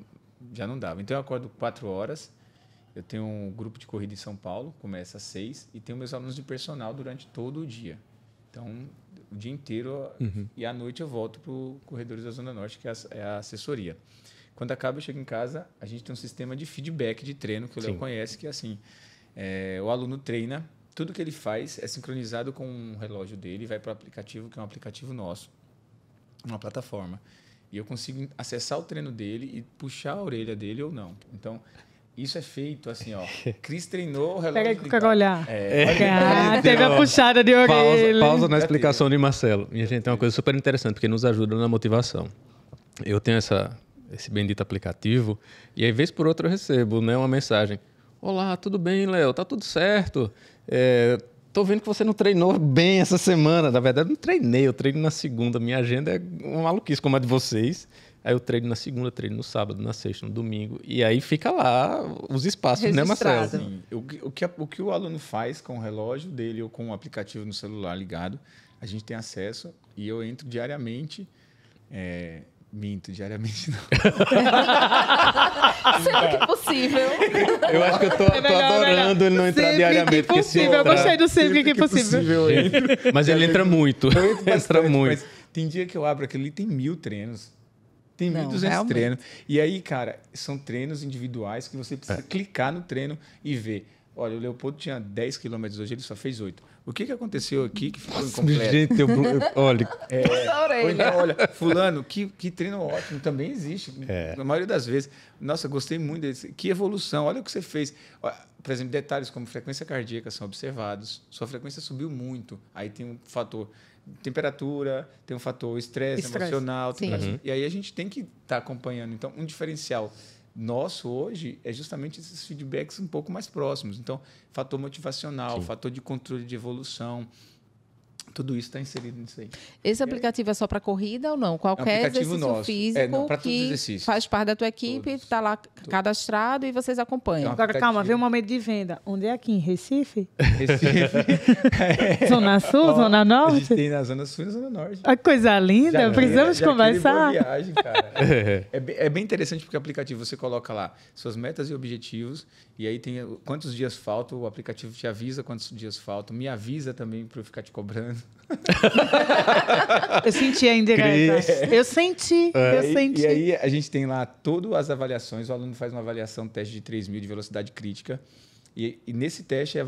já não dava. Então, eu acordo 4 horas, eu tenho um grupo de corrida em São Paulo, começa às 6, e tenho meus alunos de personal durante todo o dia. Então, o dia inteiro, e à noite eu volto para o Corredores da Zona Norte, que é a assessoria. Quando acaba, eu chego em casa, a gente tem um sistema de feedback de treino, que o Léo conhece, que é assim, o aluno treina, tudo que ele faz é sincronizado com o relógio dele, vai para o aplicativo, que é um aplicativo nosso, uma plataforma. E eu consigo acessar o treino dele e puxar a orelha dele ou não. Então, isso é feito assim, ó. Cris treinou, o relógio... Pega aí que eu quero olhar. Olha, Teve a puxada de orelha. Pausa na explicação de Marcelo. Minha gente, tem uma coisa super interessante, porque nos ajuda na motivação. Eu tenho esse bendito aplicativo, e aí, vez por outra, eu recebo, né, uma mensagem. Olá, tudo bem, Léo? Tá tudo certo? Tô vendo que você não treinou bem essa semana. Na verdade, eu não treinei, eu treino na segunda. Minha agenda é uma maluquice como a de vocês. Aí eu treino na segunda, treino no sábado, na sexta, no domingo. E aí fica lá os espaços, né, Marcelo? Registrado. Sim. O que o aluno faz com o relógio dele ou com o aplicativo no celular ligado, a gente tem acesso e eu entro diariamente. Minto, diariamente não. Sempre que possível. Eu acho que eu tô adorando ele não entrar Sempre diariamente. que Porque se possível. Eu entrar- gostei do sempre que possível. eu entro. Mas ele entra muito. Eu entro Entra bastante, muito. mas tem dia que eu abro aquilo ali, tem 1.000 treinos. Tem Não, 1.200 realmente. treinos. E aí, cara, são treinos individuais que você precisa clicar no treino e ver. Olha, o Leopoldo tinha 10 quilômetros hoje, ele só fez 8. O que aconteceu aqui que ficou incompleto? Gente, olha, Essa orelha. Ou então, olha, fulano, que treino ótimo, também existe. Na maioria das vezes. Nossa, gostei muito desse. Que evolução, olha o que você fez. Ó, por exemplo, detalhes como frequência cardíaca são observados. Sua frequência subiu muito. Aí tem um fator temperatura, tem um fator estresse emocional. Sim. E aí a gente tem que estar acompanhando. Então, um diferencial nosso hoje é justamente esses feedbacks um pouco mais próximos. Então, fator motivacional, fator de controle de evolução, tudo isso está inserido nisso aí. Esse aplicativo é só para corrida ou não? Qualquer aplicativo exercício nosso. físico Não, pra todos os que exercícios. faz parte da tua equipe, está lá cadastrado e vocês acompanham. Então, Agora, calma, vem um momento de venda. Onde é aqui? Em Recife? Recife. Zona Sul, Zona A gente Norte? tem na Zona Sul e na Zona Norte. A coisa linda, Já precisamos queria conversar. boa viagem, cara. É bem interessante porque o aplicativo, você coloca lá suas metas e objetivos, e aí tem quantos dias faltam, o aplicativo te avisa quantos dias faltam, me avisa também para eu ficar te cobrando. Eu senti a indireta. Eu senti, eu senti. E aí a gente tem lá todas as avaliações, o aluno faz uma avaliação, teste de 3.000 de velocidade crítica, e nesse teste a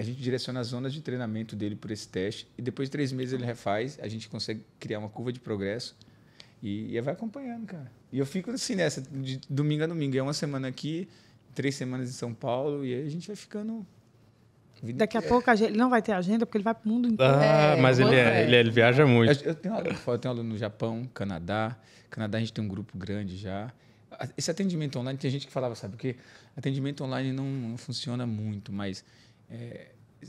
gente direciona as zonas de treinamento dele por esse teste, e depois de 3 meses ele refaz, a gente consegue criar uma curva de progresso, e vai acompanhando, cara. E eu fico assim nessa, de domingo a domingo, é uma semana aqui, 3 semanas em São Paulo, e aí a gente vai ficando... Daqui a pouco ele não vai ter agenda, porque ele vai para o mundo inteiro. mas ele viaja muito. Eu tenho aluno no Japão, Canadá. Canadá a gente tem um grupo grande já. Esse atendimento online, tem gente que falava, sabe, porque atendimento online não funciona muito, mas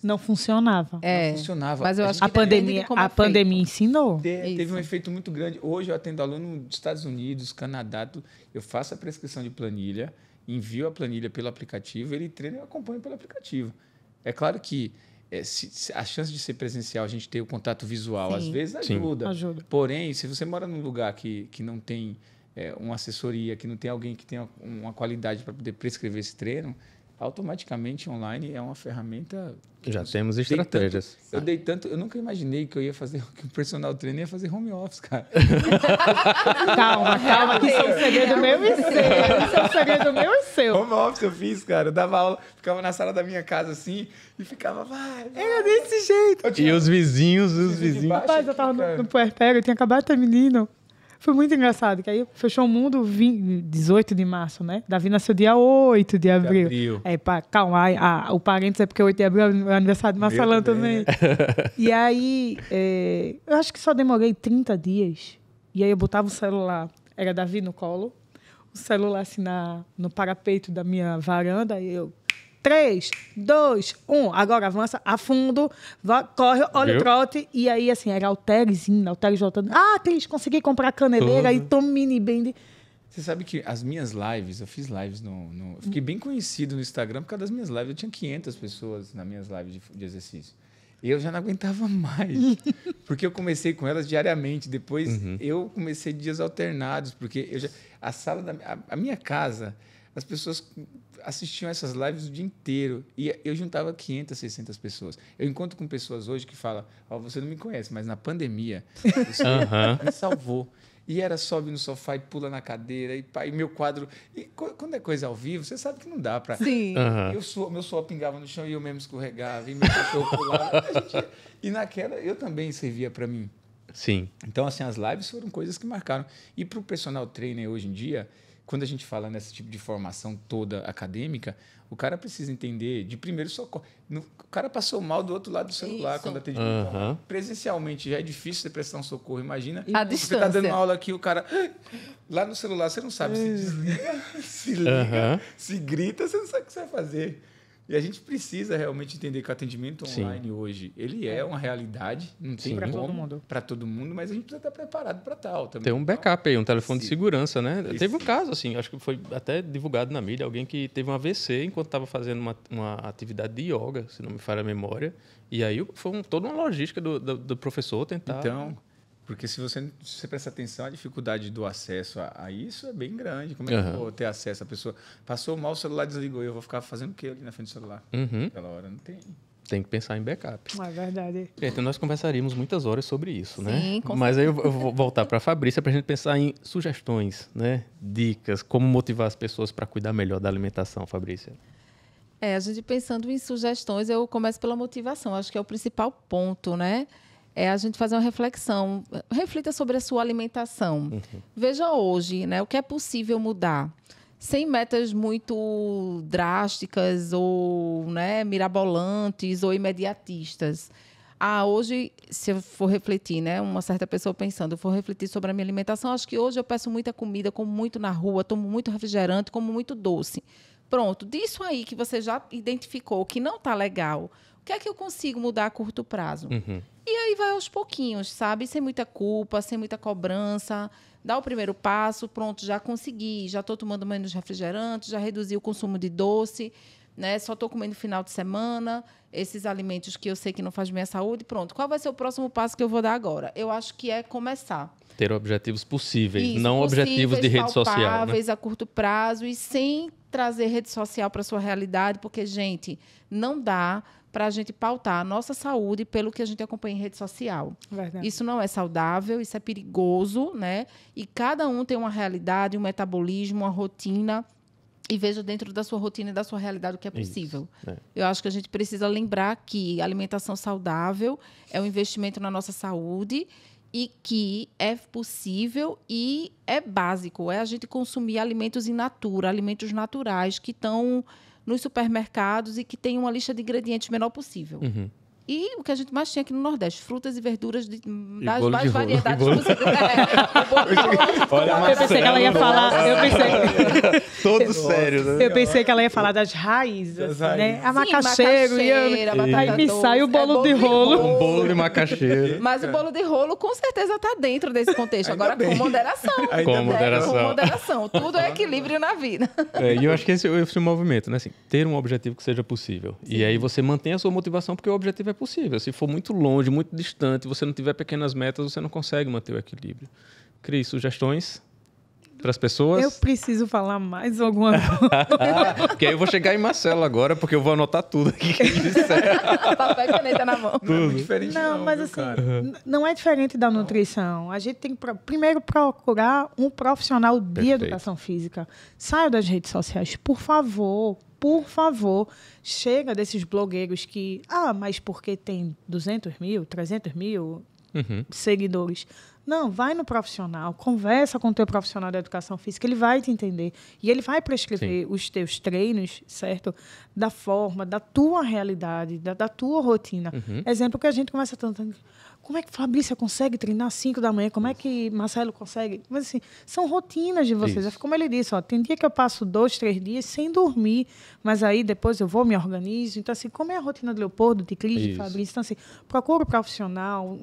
Não funcionava. Não funcionava. Mas eu acho que A depende de como é feito. pandemia ensinou. Teve Isso. um efeito muito grande. Hoje eu atendo aluno dos Estados Unidos, Canadá, eu faço a prescrição de planilha, envio a planilha pelo aplicativo, ele treina e eu acompanho pelo aplicativo. É claro que a chance de ser presencial, a gente ter o contato visual, Sim. às vezes Sim. Ajuda. Porém, se você mora num lugar que não tem uma assessoria, que não tem alguém que tenha uma qualidade para poder prescrever esse treino, automaticamente online é uma ferramenta. Já temos estratégias. Eu nunca imaginei que que o personal trainer ia fazer home office, cara. Calma, que isso é um segredo meu e seu. Isso é um segredo meu e seu. Home office eu fiz, cara. Eu dava aula, ficava na sala da minha casa assim e ficava, vai. Era desse jeito. E os vizinhos, Rapaz, eu tava no puerpério, eu tinha acabado de ter menino. Foi muito engraçado, que aí fechou o mundo 18 de março, né? Davi nasceu dia 8 de abril. Calma, o parênteses é porque 8 de abril é o aniversário de Marcelão também. E aí, eu acho que só demorei 30 dias. E aí eu botava o celular, era Davi no colo, o celular assim no parapeito da minha varanda, e eu... 3, 2, 1, agora avança, afundo, corre, olha o trote. E aí, assim, era halteres voltando. Cris, consegui comprar caneleira e tomo mini band. Você sabe que as minhas lives, eu fiz lives eu fiquei bem conhecido no Instagram por causa das minhas lives. Eu tinha 500 pessoas nas minhas lives de exercício. E eu já não aguentava mais, porque eu comecei com elas diariamente. Depois eu comecei dias alternados, porque a minha casa, as pessoas assistiam essas lives o dia inteiro. E eu juntava 500, 600 pessoas. Eu encontro com pessoas hoje que falam, você não me conhece, mas na pandemia, você me salvou. E era sobe no sofá e pula na cadeira, e meu quadro... E quando é coisa ao vivo, você sabe que não dá para... Sim. Meu suor pingava no chão e eu mesmo escorregava, e meu cachorro pulava. E naquela, eu também servia para mim. Sim. Então, assim, as lives foram coisas que marcaram. E para o personal trainer hoje em dia... Quando a gente fala nesse tipo de formação toda acadêmica, o cara precisa entender de primeiro socorro. O cara passou mal do outro lado do celular quando atendimento. Presencialmente já é difícil você prestar um socorro. Imagina, você está dando uma aula aqui, o cara... Lá no celular, você não sabe se desliga, se liga, se grita, você não sabe o que você vai fazer. E a gente precisa realmente entender que o atendimento online hoje, ele é uma realidade, não tem para todo mundo, mas a gente precisa estar preparado para tal. Também. Tem um backup aí, um telefone de segurança, né? Teve um caso, assim, acho que foi até divulgado na mídia, alguém que teve um AVC enquanto estava fazendo uma atividade de yoga, se não me falha a memória, e aí foi toda uma logística do professor tentar... Então... Porque se você prestar atenção, a dificuldade do acesso a isso é bem grande. Como é que eu vou ter acesso? A pessoa passou mal, o celular desligou. Eu vou ficar fazendo o quê ali na frente do celular? Naquela hora não tem. Tem que pensar em backup. É verdade. Então, nós conversaríamos muitas horas sobre isso, né? Sim, Mas aí eu vou voltar para a Fabrícia para a gente pensar em sugestões, né? Dicas, como motivar as pessoas para cuidar melhor da alimentação, Fabrícia. A gente pensando em sugestões, eu começo pela motivação. Acho que é o principal ponto, né? É a gente fazer uma reflexão. Reflita sobre a sua alimentação. Veja hoje, né, o que é possível mudar. Sem metas muito drásticas ou, né, mirabolantes ou imediatistas. Hoje, se eu for refletir, né, uma certa pessoa pensando, eu for refletir sobre a minha alimentação, acho que hoje eu peço muita comida, como muito na rua, tomo muito refrigerante, como muito doce. Pronto, disso aí que você já identificou que não está legal, o que é que eu consigo mudar a curto prazo? E aí vai aos pouquinhos, sabe? Sem muita culpa, sem muita cobrança. Dá o primeiro passo, pronto, já consegui. Já estou tomando menos refrigerante, já reduzi o consumo de doce, né? Só estou comendo no final de semana esses alimentos que eu sei que não fazem bem à saúde. Pronto, qual vai ser o próximo passo que eu vou dar agora? Eu acho que é começar. Ter objetivos possíveis, não objetivos de rede social. Palpáveis, né? A curto prazo e sem trazer rede social para a sua realidade, porque, gente, não dá para a gente pautar a nossa saúde pelo que a gente acompanha em rede social. Verdade. Isso não é saudável, isso é perigoso, né? E cada um tem uma realidade, um metabolismo, uma rotina, e veja dentro da sua rotina e da sua realidade o que é possível. Eu acho que a gente precisa lembrar que a alimentação saudável é um investimento na nossa saúde e que é possível e é básico. É a gente consumir alimentos in natura, alimentos naturais que estão nos supermercados e que tem uma lista de ingredientes menor possível. E o que a gente mais tinha aqui no Nordeste, frutas e verduras das bolo de mais rolo. variedades E bolo- possíveis. O bolo de rolo. Olha, Eu pensei que ela ia falar. Todo sério, né? Eu pensei que ela ia falar das raízes, Das assim, né? raízes. A Sim, macaxeira. batata Aí me doce, sai o bolo de rolo. Um bolo de macaxeira. Mas o bolo de rolo com certeza está dentro desse contexto. Ainda Agora, bem. com moderação. Ainda Com bem. moderação. Com moderação. Tudo é equilíbrio na vida. E eu acho que esse é esse movimento, né? Assim, ter um objetivo que seja possível. E aí você mantém a sua motivação porque o objetivo é possível. Se for muito longe, muito distante, você não tiver pequenas metas, você não consegue manter o equilíbrio. Cris, sugestões para as pessoas? Eu preciso falar mais alguma coisa. Porque aí eu vou chegar em Marcelo agora, porque eu vou anotar tudo aqui que eles disseram. Papel e caneta na mão. Não é muito diferente, Não, mas viu, assim, cara? não é diferente da nutrição. A gente tem que primeiro procurar um profissional de Perfeito. educação física. Saia das redes sociais, por favor. Por favor, chega desses blogueiros que... mas porque tem 200 mil, 300 mil seguidores. Não, vai no profissional, conversa com o teu profissional da educação física, ele vai te entender. E ele vai prescrever os teus treinos, certo? Da forma, da tua realidade, da tua rotina. Exemplo que a gente começa tanto... Como é que Fabrícia consegue treinar às 5 da manhã? Como é que Marcelo consegue? Mas assim, são rotinas de vocês. Isso. Como ele disse, ó, tem dia que eu passo 2, 3 dias sem dormir, mas aí depois eu vou, me organizo. Então, assim, como é a rotina do Leopoldo, de Cris, de Isso. Fabrício? Então, assim, procura o profissional,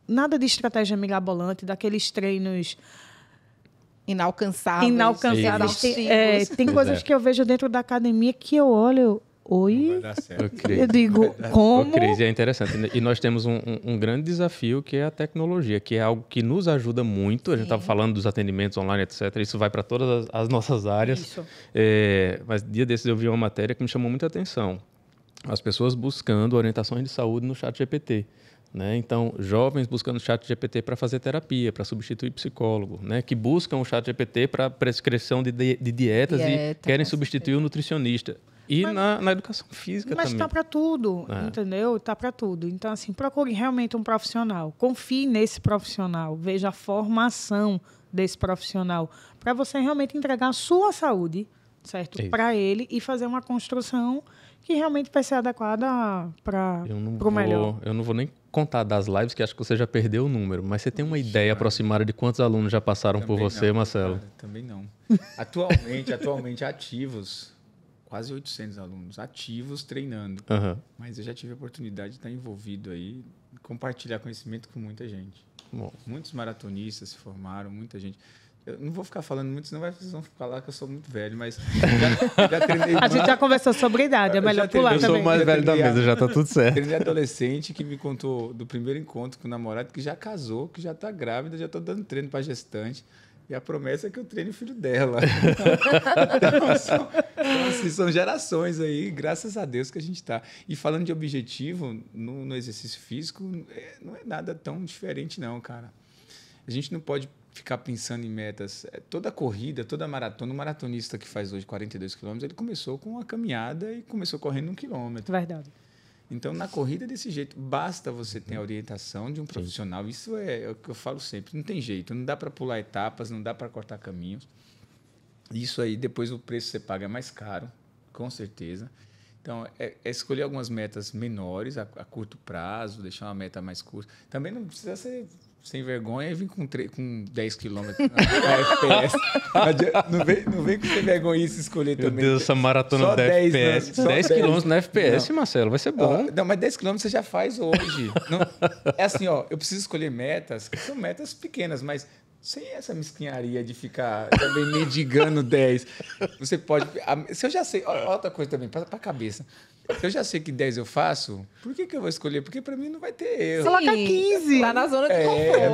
nada de estratégia mirabolante, daqueles treinos Inalcançáveis. inalcançáveis. exaustivos. Tem coisas que eu vejo dentro da academia que eu olho, Não vai oi? dar certo. Eu digo, como? Cris, é interessante. E nós temos um grande desafio que é a tecnologia, que é algo que nos ajuda muito. A gente estava falando dos atendimentos online, etc. Isso vai para todas as nossas áreas. Isso. Mas dia desses eu vi uma matéria que me chamou muita atenção. As pessoas buscando orientações de saúde no ChatGPT. Né? Então, jovens buscando o ChatGPT para fazer terapia, para substituir psicólogo, né? Que buscam o ChatGPT para prescrição de dietas e querem substituir o nutricionista. E na educação física Mas também. tá para tudo, entendeu? Tá para tudo. Então, assim, procure realmente um profissional. Confie nesse profissional. Veja a formação desse profissional para você realmente entregar a sua saúde, certo? Isso. Para ele e fazer uma construção que realmente vai ser adequada para o melhor. Eu não vou nem contar das lives, que acho que você já perdeu o número, mas você tem uma ideia aproximada de quantos alunos já passaram por Também você, não, Marcelo? cara, também não. Atualmente ativos, quase 800 alunos ativos treinando. Aham. Mas eu já tive a oportunidade de estar envolvido aí, compartilhar conhecimento com muita gente. Bom, Muitos maratonistas se formaram, muita gente. Eu não vou ficar falando muito, senão vocês vão falar que eu sou muito velho, mas já treinei. A gente já conversou sobre idade, é Eu melhor já pular eu sou também. o mais Já velho da treinei mesa, já tá tudo certo. Treinei adolescente que me contou do primeiro encontro com o namorado, que já casou, que já está grávida, já estou dando treino para gestante. E a promessa é que eu treine o filho dela. Então, são gerações aí, graças a Deus que a gente está. E falando de objetivo, no exercício físico, não é nada tão diferente não, cara. A gente não pode ficar pensando em metas. Toda corrida, toda maratona, o maratonista que faz hoje 42 quilômetros, ele começou com uma caminhada e começou correndo 1 quilômetro. Verdade. Então, na corrida, desse jeito, basta você ter a orientação de um profissional. Isso é o que eu falo sempre. Não tem jeito. Não dá para pular etapas, não dá para cortar caminhos. Isso aí, depois o preço que você paga é mais caro, com certeza. Então, é escolher algumas metas menores, a curto prazo, deixar uma meta mais curta. Também não precisa ser sem vergonha e vir com 10 quilômetros na FPS. Não vem com sem vergonha isso escolher Meu também. Deus, essa maratona Só da 10, FPS. né? Só 10 10. quilômetros na FPS, Marcelo, vai ser bom. Não, mas 10 quilômetros você já faz hoje. Não, é assim, ó, eu preciso escolher metas que são metas pequenas, mas sem essa mesquinharia de ficar também mendigando 10. Você pode... Se eu já sei... Outra coisa também, para a cabeça. Se eu já sei que 10 eu faço, por que eu vou escolher? Porque para mim não vai ter erro. Coloca 15. Tá na zona de Eu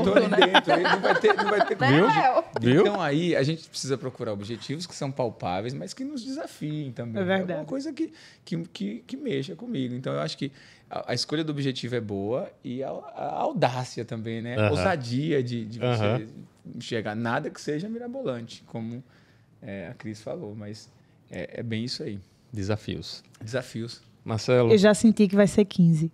tô conforto, ali né? dentro, aí não vai ter Né, Léo? Viu? Então aí a gente precisa procurar objetivos que são palpáveis, mas que nos desafiem também. É verdade. Alguma coisa que mexa comigo. Então eu acho que a escolha do objetivo é boa e a audácia também, né? Aham. Ousadia de Aham. você enxergar nada que seja mirabolante, como a Cris falou, mas é bem isso aí. Desafios. Desafios. Marcelo, Eu já senti que vai ser 15.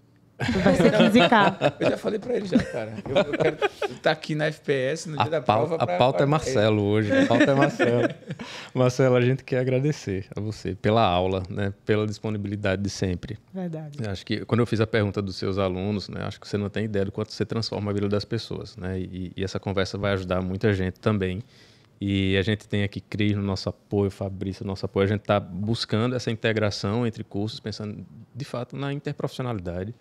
Vai ser 15K. Eu já falei para ele já, cara. Eu quero estar aqui na FPS no dia da prova. A pauta é Marcelo hoje. A pauta é Marcelo. Marcelo, a gente quer agradecer a você pela aula, né, pela disponibilidade de sempre. Verdade. Eu acho que quando eu fiz a pergunta dos seus alunos, né, acho que você não tem ideia do quanto você transforma a vida das pessoas, né, e essa conversa vai ajudar muita gente também. E a gente tem aqui Cris no nosso apoio, Fabrício no nosso apoio. A gente está buscando essa integração entre cursos, pensando de fato na interprofissionalidade,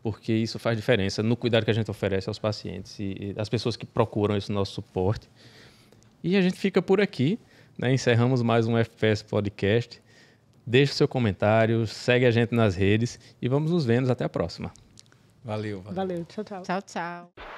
porque isso faz diferença no cuidado que a gente oferece aos pacientes e às pessoas que procuram esse nosso suporte. E a gente fica por aqui, né? Encerramos mais um FPS Podcast. Deixe seu comentário, segue a gente nas redes e vamos nos vendo. Até a próxima. Valeu. Valeu. Tchau, tchau. Tchau, tchau.